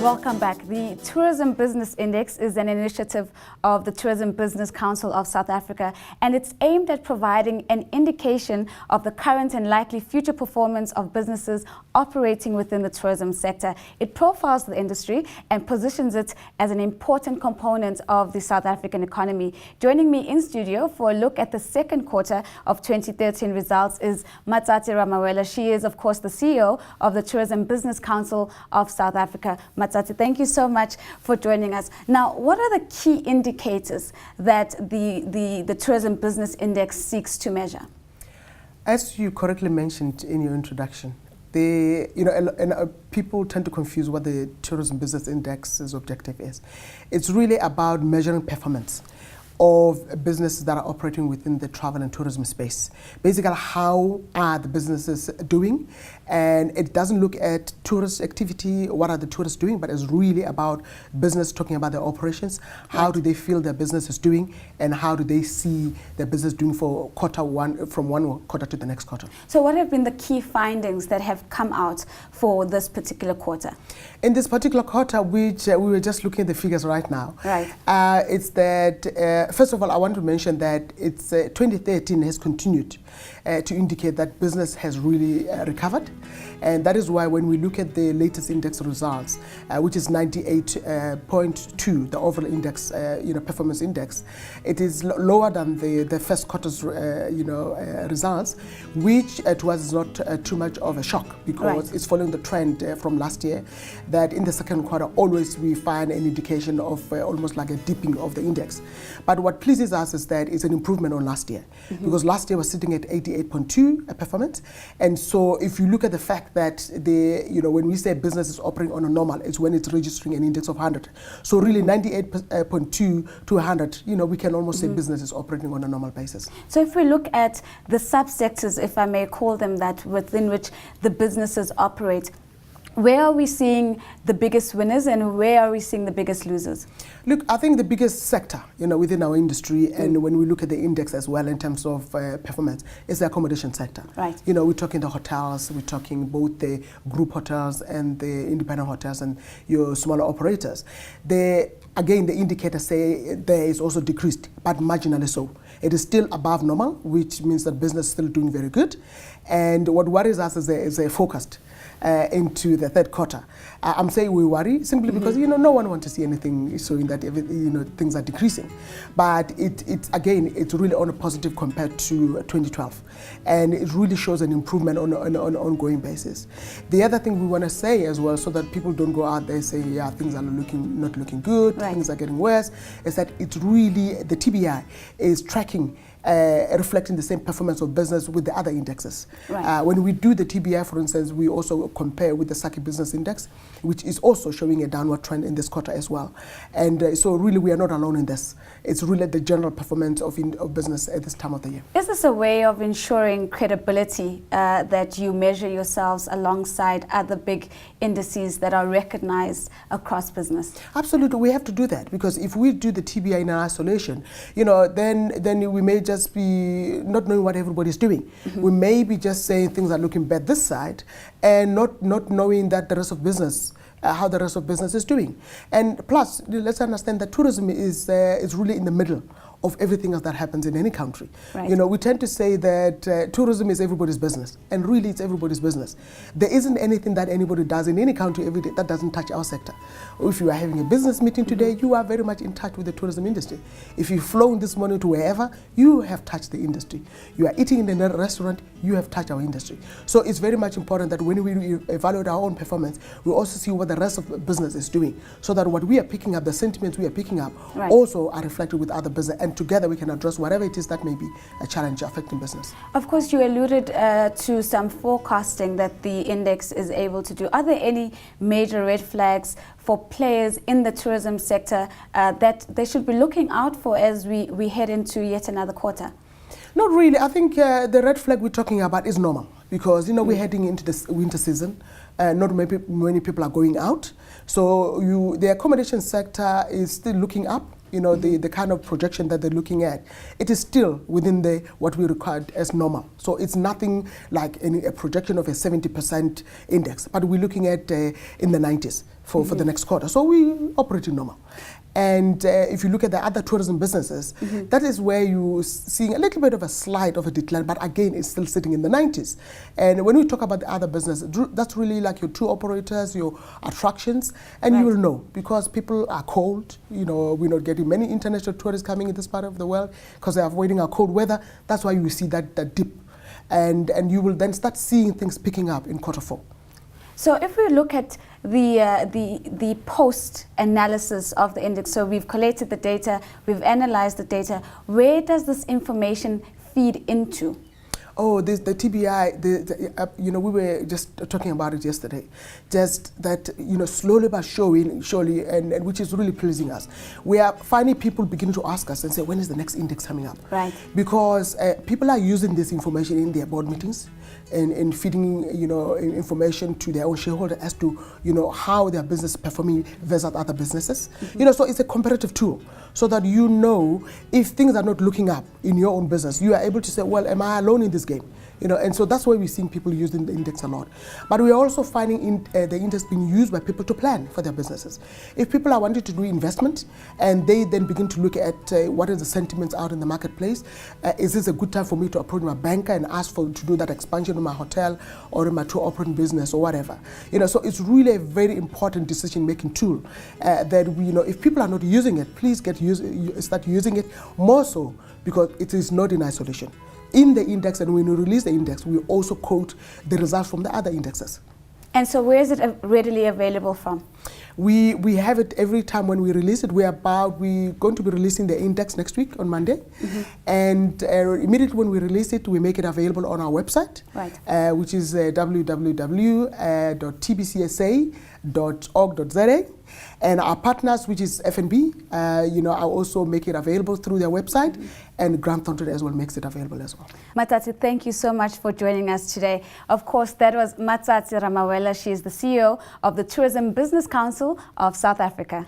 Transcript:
Welcome back. The Tourism Business Index is an initiative of the Tourism Business Council of South Africa, and it's aimed at providing an indication of the current and likely future performance of businesses operating within the tourism sector. It profiles the industry and positions it as an important component of the South African economy. Joining me in studio for a look at the second quarter of 2013 results is Mmatsatsi Ramawela. She is, of course, the CEO of the Tourism Business Council of South Africa. Mmatsatsi, thank you so much for joining us. Now, what are the key indicators that the Tourism Business Index seeks to measure? As you correctly mentioned in your introduction, people tend to confuse what the Tourism Business Index's objective is. It's really about measuring performance of businesses that are operating within the travel and tourism space. Basically, how are the businesses doing? And it doesn't look at tourist activity, what are the tourists doing, but it's really about business talking about their operations. How do they feel their business is doing, and how do they see their business doing for quarter one, from one quarter to the next quarter. So what have been the key findings that have come out for this particular quarter? In this particular quarter, which we were just looking at the figures right now, it's that, first of all, I want to mention that it's 2013 has continued to indicate that business has really recovered. And that is why when we look at the latest index results, which is 98.2, the overall index, performance index, it is lower than the first quarter's, results, which to us is not too much of a shock, because it's following the trend from last year, that in the second quarter always we find an indication of almost like a dipping of the index. But what pleases us is that it's an improvement on last year, because last year was sitting at 88.2 performance. And so if you look at the fact that when we say business is operating on a normal, it's when it's registering an index of 100. So really 98.2 to 100, we can almost say business is operating on a normal basis. So if we look at the subsectors, if I may call them that, within which the businesses operate, where are we seeing the biggest winners and where are we seeing the biggest losers? Look, I think the biggest sector, within our industry, and when we look at the index as well in terms of performance, is the accommodation sector. Right. We're talking the hotels, we're talking both the group hotels and the independent hotels and your smaller operators. Again, the indicators say there is also decreased, but marginally so. It is still above normal, which means that business is still doing very good. And what worries us is a forecast into the third quarter. I'm saying we worry simply because no one wants to see anything showing that things are decreasing. But it's really on a positive compared to 2012, and it really shows an improvement on an ongoing basis. The other thing we want to say as well, so that people don't go out there saying, yeah, things are not looking good, things are getting worse, is that it's really the TBI is tracking. Reflecting the same performance of business with the other indexes. When we do the TBI, for instance, we also compare with the Saki Business Index, which is also showing a downward trend in this quarter as well. And so really we are not alone in this. It's really the general performance of business at this time of the year. Is this a way of ensuring credibility that you measure yourselves alongside other big indices that are recognized across business? Absolutely, we have to do that, because if we do the TBI in isolation, then we may just be not knowing what everybody's doing. We may be just saying things are looking bad this side and not knowing that the rest of business, how the rest of business is doing. And plus, let's understand that tourism is really in the middle of everything else that happens in any country. We tend to say that tourism is everybody's business, and really it's everybody's business. There isn't anything that anybody does in any country every day that doesn't touch our sector. If you are having a business meeting today, you are very much in touch with the tourism industry. If you've flown this morning to wherever, you have touched the industry. You are eating in a restaurant, you have touched our industry. So it's very much important that when we evaluate our own performance, we also see what the rest of the business is doing, so that what we are picking up, the sentiments we are picking up, also are reflected with other business, and together we can address whatever it is that may be a challenge affecting business. Of course, you alluded to some forecasting that the index is able to do. Are there any major red flags for players in the tourism sector that they should be looking out for as we head into yet another quarter? Not really. I think the red flag we're talking about is normal, because we're heading into the winter season. Not many people are going out. So the accommodation sector is still looking up. you know, the kind of projection that they're looking at, it is still within the what we regard as normal. So it's nothing like a projection of a 70% index, but we're looking at in the 90s for the next quarter. So we operate in normal. And if you look at the other tourism businesses, that is where you're seeing a little bit of a slide of a decline, but again, it's still sitting in the 90s. And when we talk about the other business, that's really like your tour operators, your attractions, and you will know because people are cold. You know, we're not getting many international tourists coming in this part of the world because they are avoiding our cold weather. That's why you see that dip. And you will then start seeing things picking up in quarter 4. So if we look at the post-analysis of the index, so we've collated the data, we've analyzed the data, where does this information feed into? Oh, the TBI, you know, we were just talking about it yesterday. Just that, you know, slowly but surely, and which is really pleasing us. We are finding people begin to ask us and say, when is the next index coming up? Right. Because people are using this information in their board meetings and feeding, you know, information to their own shareholders as to, you know, how their business is performing versus other businesses. You know, so it's a comparative tool so that you know if things are not looking up in your own business, you are able to say, well, am I alone in this game? You know, and so that's why we're seeing people using the index a lot. But we're also finding the index being used by people to plan for their businesses. If people are wanting to do investment and they then begin to look at what are the sentiments out in the marketplace, is this a good time for me to approach my banker and ask to do that expansion in my hotel or in my tour operating business or whatever. You know, so it's really a very important decision-making tool that we, you know, if people are not using it, please start using it more so because it is not in isolation. In the index, and when we release the index, we also quote the results from the other indexes. And so where is it readily available from? We have it every time when we release it. We're going to be releasing the index next week on Monday. And immediately when we release it, we make it available on our website, right. Which is www.tbcsa.org.za. And our partners, which is FNB, you know, I also make it available through their website, and Grant Thornton as well makes it available as well. Mmatsatsi, thank you so much for joining us today. Of course, that was Mmatsatsi Ramawela. She is the CEO of the Tourism Business Council of South Africa.